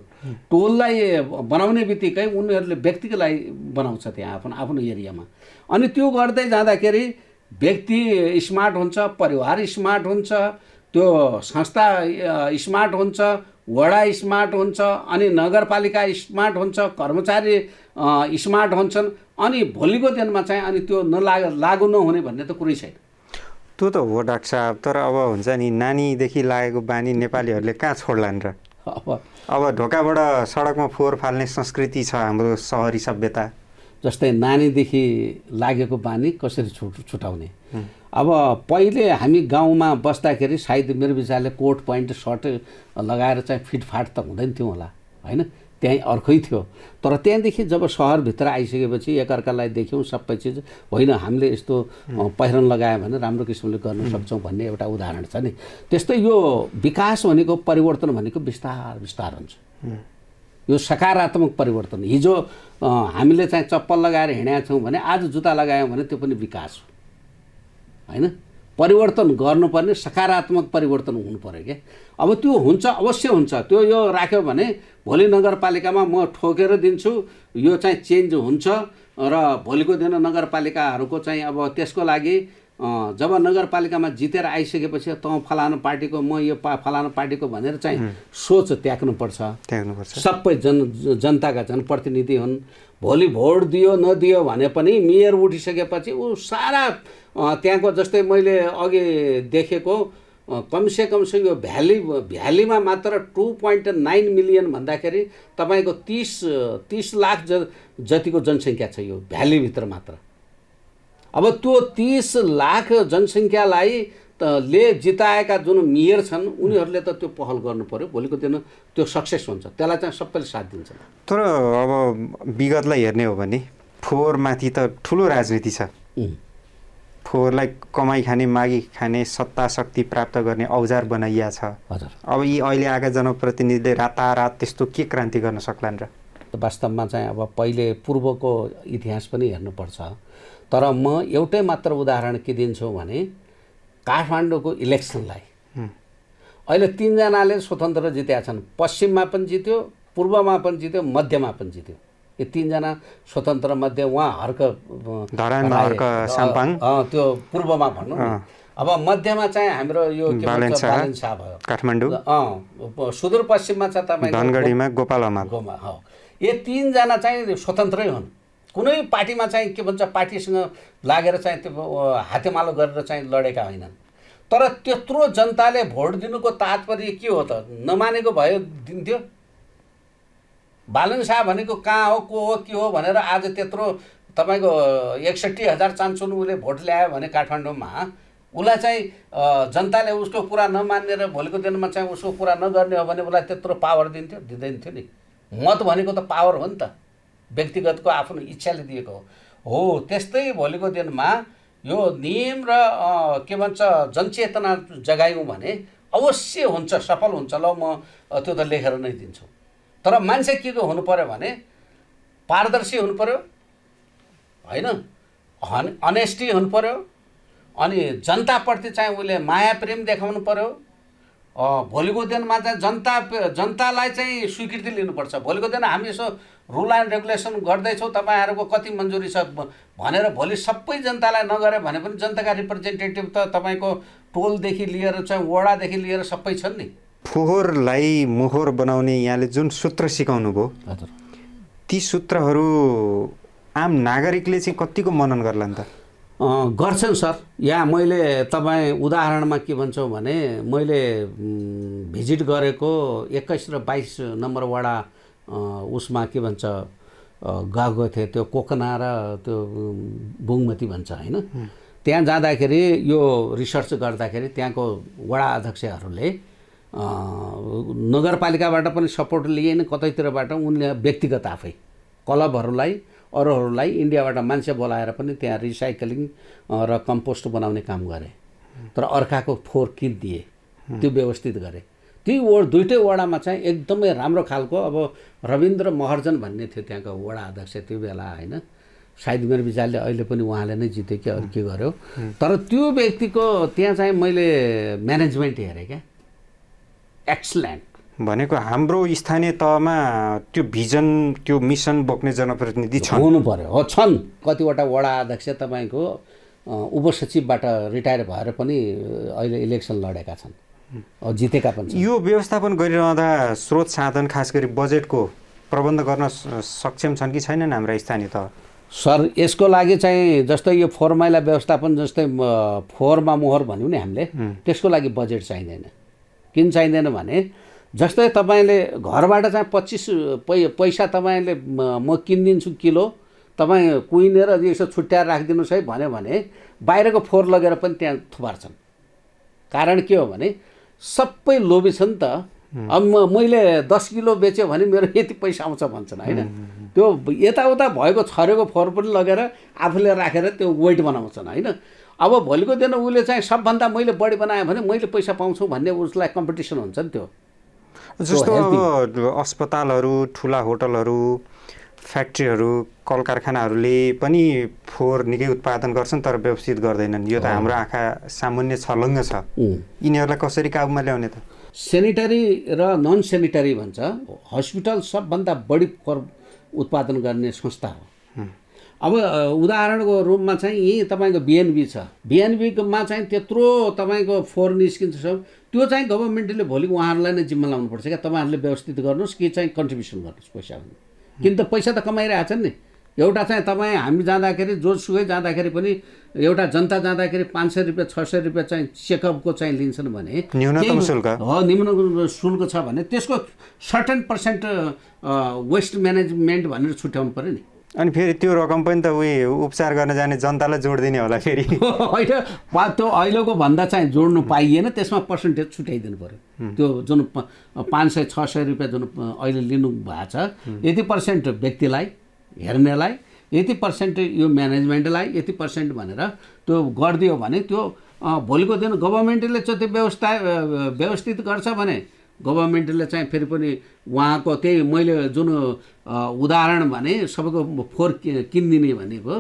टोललाई बनाउने बित्तिकै उनीहरूले व्यक्तिलाई बनाउँछ त्यहाँ आफ्नो एरियामा। अनि त्यो गर्दै जाँदाखेरि व्यक्ति स्मार्ट हुन्छ, परिवार स्मार्ट हुन्छ, त्यो संस्था स्मार्ट हुन्छ, वडा स्मार्ट हुन्छ, अनि नगरपालिका स्मार्ट हुन्छ, कर्मचारी स्मार्ट हुन्छन्। अनि भोलिको दिनमा चाहिँ अनि त्यो लागु नहुने भन्ने त कुरै छैन। त्यो त हो डाक्टर साहब, तर अब हुन्छ नि नानीदेखि लागेको बानी नेपालीहरूले कहाँ छोड्लान् र। अब ढोकाबाट सडकमा फोहोर फाल्ने संस्कृति छ हाम्रो सहरी सभ्यता। जस्तै नानीदेखि लागेको बानी कसरी छुटाउने। अब पहिले हामी गाउँमा बस्दाखेरि सायद मेरो विचारले कोट प्यान्ट सर्ट लगाएर चाहिँ फिटफाट त हुँदैन थियो होला होइन, त्यहीँ अर्कै थियो। तर त्यहाँदेखि जब सहरभित्र आइसकेपछि एकअर्कालाई देख्यौँ, सबै चिज होइन हामीले यस्तो पहिरन लगायो भने राम्रो किसिमले गर्न सक्छौँ भन्ने एउटा उदाहरण छ नि। त्यस्तै यो विकास भनेको, परिवर्तन भनेको बिस्तार बिस्तार हुन्छ। यो सकारात्मक परिवर्तन। हिजो हामीले चाहिँ चप्पल लगाएर हिँडेका छौँ भने आज जुत्ता लगायौँ भने त्यो पनि विकास हो होइन। परिवर्तन गर्नुपर्ने सकारात्मक परिवर्तन हुनु पर्यो क्या। अब त्यो हुन्छ, अवश्य हुन्छ। त्यो यो राख्यो भने भोलि नगरपालिकामा म ठोकेर दिन्छु, यो चाहिँ चेन्ज हुन्छ र भोलिको दिन नगरपालिकाहरूको चाहिँ अब त्यसको लागि जब नगरपालिकामा जितेर आइसकेपछि त फलानु पार्टीको, म यो फलानु पार्टीको भनेर चाहिँ सोच त्याग्नुपर्छ। सबै जनताका जनप्रतिनिधि हुन्। भोलि भोट दियो नदियो भने पनि मेयर उठिसकेपछि ऊ सारा त्यहाँको, जस्तै मैले अघि देखेको कमसेकम यो भ्यालीमा मात्र 2.9 मिलियन भन्दाखेरि तपाईँको 30 लाख जतिको जनसङ्ख्या छ यो भ्यालीभित्र मात्र। अब त्यो 30 लाख जनसङ्ख्यालाई ले जिताएका जुन मेयर छन् उनीहरूले त त्यो पहल गर्नु पर्यो, भोलिको दिन त्यो सक्सेस हुन्छ, त्यसलाई चाहिँ सबैले साथ दिन्छ। तर अब विगतलाई हेर्ने हो भने फोहोरमाथि त ठुलो राजनीति छ। फोहोरलाई कमाइ खाने, मागी खाने, सत्ता शक्ति प्राप्त गर्ने औजार बनाइया छ। हजुर, अब यी अहिले आएका जनप्रतिनिधिले रातारात त्यस्तो के क्रान्ति गर्न सक्लान् र? वास्तवमा चाहिँ अब पहिले पूर्वको इतिहास पनि हेर्नुपर्छ। तर म एउटै मात्र उदाहरण के दिन्छु भने काठमाडौँको इलेक्सनलाई अहिले 3 जनाले स्वतन्त्र जितेका छन्। पश्चिममा पनि जित्यो, पूर्वमा पनि जित्यो, मध्यमा पनि जित्यो। यो 3 जना स्वतन्त्र मध्ये उहाँ हर्क साम्पाङ त्यो पूर्वमा भन्नु नि। अब मध्यमा चाहिँ हाम्रो यो के भन्छ बालेन्सा भयो काठमाडौँ, सुदूरपश्चिममा छ तपाईको धनगढीमा गोपाल हमाल। हो, यो 3 जना चाहिँ स्वतन्त्रै हुन्। कुनै पार्टीमा चाहिँ के भन्छ पार्टीसँग लागेर चाहिँ त्यो हातेमालो गरेर चाहिँ लडेका होइनन्। तर त्यत्रो जनताले भोट दिनुको तात्पर्य के हो त? नमानेको भए दिन्थ्यो? बालन शाह भनेको कहाँ हो, को हो, के हो भनेर आज त्यत्रो तपाईँको 61,000 चान्चुन उसले भोट ल्यायो भने काठमाडौँमा उसलाई चाहिँ जनताले उसको कुरा नमान्ने र भोलिको दिनमा चाहिँ उसको कुरा नगर्ने हो भने उसलाई त्यत्रो पावर दिन्थ्यो? दिँदैन थियो नि। मत भनेको त पावर हो नि त, व्यक्तिगतको आफ्नो इच्छाले दिएको हो। त्यस्तै भोलिको दिनमा यो नियम र के भन्छ जनचेतना जगायौँ भने अवश्य हुन्छ, सफल हुन्छ। ल म त्यो त लेखेर नै दिन्छु। तर मान्छे के हुनु पर्यो भने पारदर्शी हुनु पर्यो, होइन, अनेस्टी हुनु पर्यो, अनि जनताप्रति चाहिँ उसले माया प्रेम देखाउनु पर्यो। भोलिको दिनमा चाहिँ जनतालाई चाहिँ स्वीकृति लिनुपर्छ। भोलिको दिन हामी यसो रुल एन्ड रेगुलेसन गर्दैछौँ, तपाईँहरूको कति मन्जुरी छ भनेर भोलि सबै जनतालाई नगरे भने पनि जनताका रिप्रेजेन्टेटिभ त तपाईँको टोलदेखि लिएर चाहिँ वडादेखि लिएर सबै छन् नि। फोहोरलाई मोहोर बनाउने यहाँले जुन सूत्र सिकाउनु भयो, ती सूत्रहरू आम नागरिकले चाहिँ कतिको मनन गर्लान् त? गर्छन् सर। यहाँ मैले तपाईँ उदाहरणमा के भन्छौँ भने मैले भिजिट गरेको 21 र 22 नम्बर वडा उसमा के भन्छ गएको थिएँ, त्यो कोकना र त्यो बुङमती भन्छ, होइन। त्यहाँ जाँदाखेरि यो रिसर्च गर्दाखेरि त्यहाँको वडा अध्यक्षहरूले नगरपालिकाबाट पनि सपोर्ट लिएन, कतैतिरबाट उनले व्यक्तिगत आफै क्लबहरूलाई अरूहरूलाई इन्डियाबाट मान्छे बोलाएर पनि त्यहाँ रिसाइक्लिङ र कम्पोस्ट बनाउने काम गरे। तर अर्काको फोहोर किनिदिए, त्यो व्यवस्थित गरे। ती दुइटै वडामा चाहिँ एकदमै राम्रो खालको, अब रविन्द्र महर्जन भन्ने थियो त्यहाँको वडा अध्यक्ष त्यो बेला, होइन। सायद मेरो विचारले अहिले पनि उहाँले नै जित्यो कि अरू के गर्यो। तर त्यो व्यक्तिको त्यहाँ चाहिँ मैले म्यानेजमेन्ट हेरेँ क्या, एक्सलेन्ट। भनेको हाम्रो स्थानीय तहमा त्यो भिजन, त्यो मिसन बोक्ने जनप्रतिनिधि छन्, हुनु पर्यो। हो, छन्। कतिवटा वडा अध्यक्ष तपाईँको उपसचिवबाट रिटायर भएर पनि अहिले इलेक्सन लडेका छन्, जितेका पनि छन्। यो व्यवस्थापन गरिरहँदा स्रोत साधन खास गरी बजेटको प्रबन्ध गर्न सक्षम छन् कि छैनन् हाम्रा स्थानीय तह? सर, यसको लागि चाहिँ जस्तै यो फोहोर मैला व्यवस्थापन, जस्तै फोहोरमा मोहर भन्यौँ नि हामीले, त्यसको लागि बजेट चाहिँदैन। किन चाहिँदैन भने जस्तै तपाईँले घरबाट चाहिँ 25 पैसा तपाईँले म किनिदिन्छु किलो, तपाईँ कुहिनेर यसो छुट्याएर राखिदिनुहोस् है भन्यो भने बाहिरको फोहोर लगेर पनि त्यहाँ थुपार्छन्। कारण के हो भने सबै लोभी छन् त। अब मैले 10 किलो बेच्यो भने मेरो यति पैसा आउँछ भन्छन्, होइन। त्यो यताउता भएको छरेको फोहोर पनि लगेर आफूले राखेर त्यो वेट बनाउँछन्, होइन। अब भोलिको दिन उसले चाहिँ सबभन्दा मैले बढी बनाएँ भने मैले पैसा पाउँछु भन्ने उसलाई कम्पिटिसन हुन्छ नि। त्यो जस्तो अब अस्पतालहरू, ठुला होटलहरू, फ्याक्ट्रीहरू, कल कारखानाहरूले पनि फोहोर निकै उत्पादन गर्छन् तर व्यवस्थित गर्दैनन्। यो त हाम्रो आँखा सामान्य छलङ्ग छ। यिनीहरूलाई कसरी काबुमा ल्याउने त? सेनिटरी र नन सेनिटरी भन्छ। हस्पिटल सबभन्दा बढी फोहोर उत्पादन गर्ने संस्था हो। अब उदाहरणको रूपमा चाहिँ यही तपाईँको बिएनबी छ। बिएनबीमा चाहिँ त्यत्रो तपाईँको फोहोर निस्किन्छ सब, त्यो चाहिँ गभर्मेन्टले भोलि उहाँहरूलाई नै जिम्मा लाउनुपर्छ क्या। तपाईँहरूले व्यवस्थित गर्नुहोस् कि चाहिँ कन्ट्रिब्युसन गर्नुहोस् पैसा भन्नु। किन त पैसा त कमाइरहेछन् नि। एउटा चाहिँ तपाईँ हामी जाँदाखेरि जोसुकै जाँदाखेरि पनि एउटा जनता जाँदाखेरि 500 रुपियाँ 600 रुपियाँ चाहिँ चेकअपको चाहिँ लिन्छन् भने न्यूनतम शुल्क न्यूनतम शुल्क छ भने त्यसको सर्टेन % वेस्ट म्यानेजमेन्ट भनेर छुट्याउनु पऱ्यो नि। अनि फेरि त्यो रकम पनि त उपचार गर्न जाने जनतालाई जोड्दिने होला फेरि होइन त्यो अहिलेको भन्दा चाहिँ जोड्नु पाइएन त्यसमा पर्सेन्टेज छुट्याइदिनु पर्यो त्यो जुन 500-600 रुपियाँ जुन अहिले लिनु भएको छ यति पर्सेन्ट व्यक्तिलाई हेर्नेलाई यति पर्सेन्ट यो म्यानेजमेन्टलाई यति पर्सेन्ट भनेर त्यो गरिदियो भने त्यो भोलिको दिन गभर्मेन्टले चाहिँ त्यो व्यवस्थित गर्छ भने गभर्मेन्टले चाहिँ फेरि पनि उहाँको त्यही मैले जुन उदाहरण भने सबैको फोहोर किनिदिने भनेको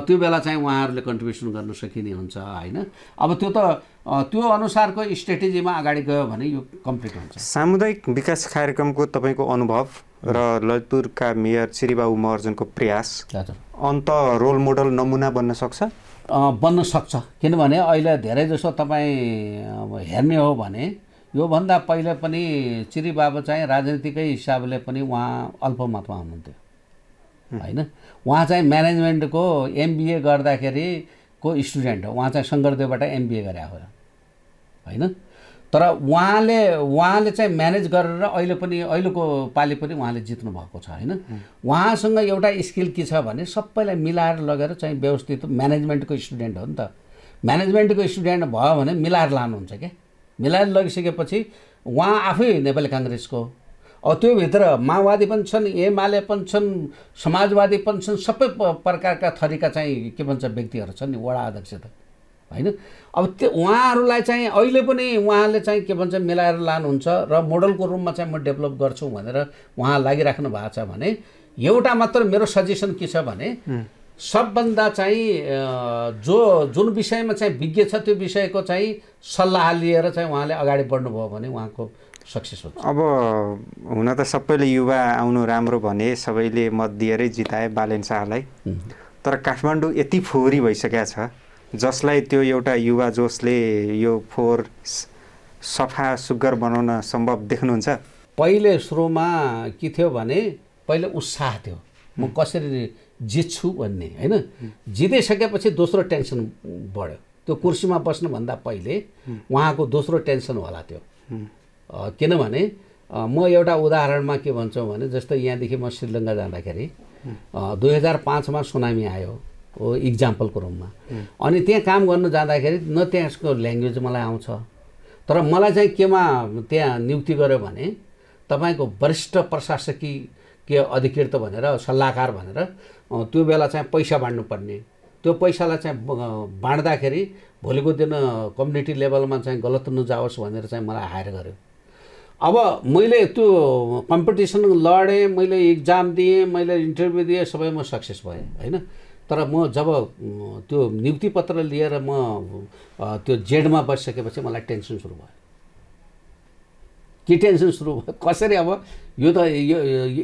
त्यो बेला चाहिँ उहाँहरूले कन्ट्रिब्युसन गर्न सकिने हुन्छ होइन। अब त्यो त त्यो अनुसारको स्ट्रेटेजीमा अगाडि गयो भने यो कम्प्लिट हुन्छ। सामुदायिक विकास कार्यक्रमको तपाईँको अनुभव र ललितपुरका मेयर श्रीबाबु महर्जनको प्रयास अन्त रोल मोडल नमुना बन्न सक्छ? बन्न सक्छ, किनभने अहिले धेरै जसो तपाईँ हेर्ने हो भने योभन्दा पहिले पनि चिरी बाबु चाहिँ राजनीतिकै हिसाबले पनि उहाँ अल्पमतमा हुनुहुन्थ्यो होइन। उहाँ चाहिँ म्यानेजमेन्टको MBA गर्दाखेरिको स्टुडेन्ट हो, उहाँ चाहिँ शङ्करदेवबाट MBA गरे हो होइन। तर उहाँले चाहिँ म्यानेज गरेर अहिले पनि अहिलेको पालि पनि उहाँले जित्नु भएको छ होइन। उहाँसँग एउटा स्किल के छ भने सबैलाई मिलाएर लगेर चाहिँ व्यवस्थित म्यानेजमेन्टको स्टुडेन्ट हो नि त। म्यानेजमेन्टको स्टुडेन्ट भयो भने मिलाएर लानुहुन्छ क्या। मिलाएर लगिसकेपछि उहाँ आफै नेपाली काङ्ग्रेसको अब त्योभित्र माओवादी पनि छन्, एमाले पनि छन्, समाजवादी पनि छन्, सबै प्रकारका थरीका चाहिँ के भन्छ व्यक्तिहरू छन् नि वडा अध्यक्ष त होइन। अब त्यो उहाँहरूलाई चाहिँ अहिले पनि उहाँले चाहिँ के भन्छ मिलाएर लानुहुन्छ र मोडलको रूपमा चाहिँ म डेभलप गर्छु भनेर उहाँ लागिराख्नु भएको छ भने एउटा मात्र मेरो सजेसन के छ भने सबभन्दा चाहिँ जुन विषयमा चाहिँ विज्ञ छ त्यो विषयको चाहिँ सल्लाह लिएर चाहिँ उहाँले अगाडि बढ्नुभयो भने उहाँको सक्सेस हुन्छ। अब हुन त सबैले युवा आउनु राम्रो भने सबैले मत दिएरै जिताए बालेन शाहलाई, तर काठमाडौँ यति फोहोरी भइसकेको छ जसलाई त्यो एउटा युवा जोसले यो फोहोर सफा सुग्घर बनाउन सम्भव देख्नुहुन्छ? पहिले सुरुमा के थियो भने पहिले उत्साह थियो म कसरी जित्छु भन्ने होइन। जितिसकेपछि दोस्रो टेन्सन बढ्यो। त्यो कुर्सीमा बस्नुभन्दा पहिले उहाँको दोस्रो टेन्सन होला त्यो। किनभने म एउटा उदाहरणमा के भन्छु भने जस्तै यहाँदेखि म श्रीलङ्का जाँदाखेरि 2005मा सुनामी आयो हो इक्जाम्पलको रूपमा, अनि त्यहाँ काम गर्नु जाँदाखेरि न त्यसको ल्याङ्ग्वेज मलाई आउँछ, तर मलाई चाहिँ केमा त्यहाँ नियुक्ति गर्यो भने तपाईँको वरिष्ठ प्रशासकीय अधिकृत भनेर सल्लाहकार भनेर त्यो बेला चाहिँ पैसा बाँड्नुपर्ने, त्यो पैसालाई चाहिँ बाँड्दाखेरि भोलिको दिन कम्युनिटी लेभलमा चाहिँ गलत नजाओस् भनेर चाहिँ मलाई हायर गर्यो। अब मैले त्यो कम्पिटिसन लडेँ, मैले इक्जाम दिएँ, मैले इन्टरभ्यू दिएँ, सबै म सक्सेस भएँ होइन। तर म जब त्यो नियुक्ति पत्र लिएर म त्यो जेडमा बसिसकेपछि मलाई टेन्सन सुरु भयो। के टेन्सन सुरु भयो कसरी अब यो त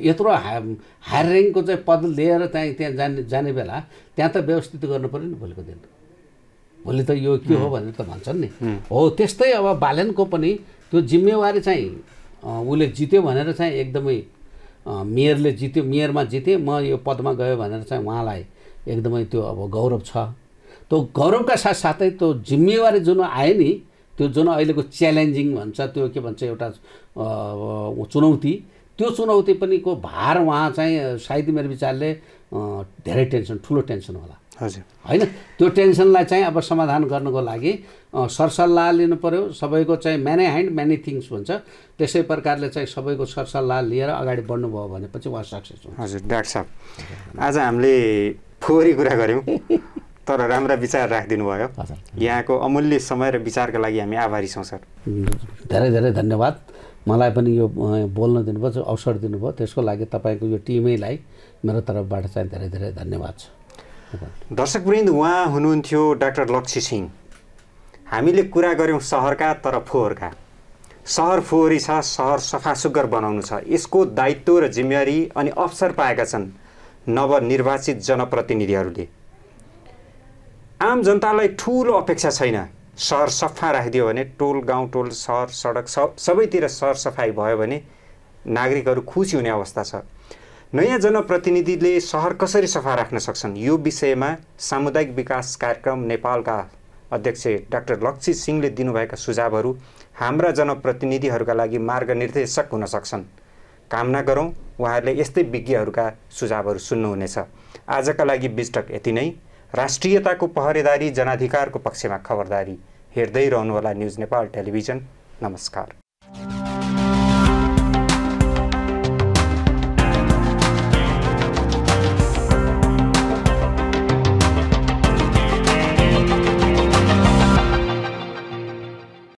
यत्रो हायर ऱ्याङ्कको चाहिँ पद लिएर चाहिँ त्यहाँ जाने बेला त्यहाँ त व्यवस्थित गर्नु पऱ्यो नि भोलिको दिन। भोलि त यो के हो भनेर त भन्छन् नि। हो त्यस्तै अब बालेनको पनि त्यो जिम्मेवारी चाहिँ उसले जित्यो भनेर चाहिँ एकदमै मेयरले जित्यो, मेयरमा जितेँ म यो पदमा गयो भनेर चाहिँ उहाँलाई एकदमै त्यो अब गौरव छ। त्यो गौरवका साथसाथै त्यो जिम्मेवारी जुन आयो नि त्यो जुन अहिलेको च्यालेन्जिङ भन्छ त्यो के भन्छ एउटा चुनौती, त्यो चुनौती पनि को भार उहाँ चाहिँ सायद मेरो विचारले धेरै टेन्सन ठुलो टेन्सन होला हजुर होइन। त्यो टेन्सनलाई चाहिँ अब समाधान गर्नको लागि सरसल्लाह लिनु पर्यो। सबैको चाहिँ म्यानी ह्यान्ड म्यानी थिङ्स भन्छ, त्यसै प्रकारले चाहिँ सबैको सरसल्लाह लिएर अगाडि बढ्नुभयो भनेपछि उहाँ सक्सेस हुन्छ। हजुर डाक्टर साहब, आज हामीले फोहोरी कुरा गऱ्यौँ तर राम्रा विचार राखिदिनु भयो। यहाँको अमूल्य समय र विचारका लागि हामी आभारी छौँ सर। धेरै धेरै धन्यवाद। मलाई पनि यो बोल्न दिनुभयो, अवसर दिनुभयो, त्यसको लागि तपाईँको यो टिमैलाई मेरो तर्फबाट चाहिँ धेरै धेरै धन्यवाद छ। दर्शकवृन्द, उहाँ हुनुहुन्थ्यो डाक्टर लक्ष्य सिंह। हामीले कुरा गऱ्यौँ सहरका तर फोहोरका। सहर फोहोरी छ, सहर सफा सुग्घर बनाउनु छ, यसको दायित्व र जिम्मेवारी अनि अवसर पाएका छन् नवनिर्वाचित जनप्रतिनिधिहरूले। आम जनतालाई ठुलो अपेक्षा छैन, सहर सफा राखिदियो भने टोल गाउँ टोल सहर सडक सबैतिर सहर सफाई भयो भने नागरिकहरू खुसी हुने अवस्था छ। नयाँ जनप्रतिनिधिले सहर कसरी सफा राख्न सक्छन् यो विषयमा सामुदायिक विकास कार्यक्रम नेपालका अध्यक्ष डाक्टर लक्ष्य सिंहले दिनुभएका सुझावहरू हाम्रा जनप्रतिनिधिहरूका लागि मार्गनिर्देशक हुन सक्छन्। कामना गरौँ। उहाँहरूले यस्तै विज्ञहरूका सुझावहरू सुन्नुहुनेछ। आजका लागि बिजटक यति नै। राष्ट्रियताको पहरेदारी, जनाधिकारको पक्षमा खबरदारी हेर्दै रहनुहोला न्युज नेपाल टेलिभिजन। नमस्कार।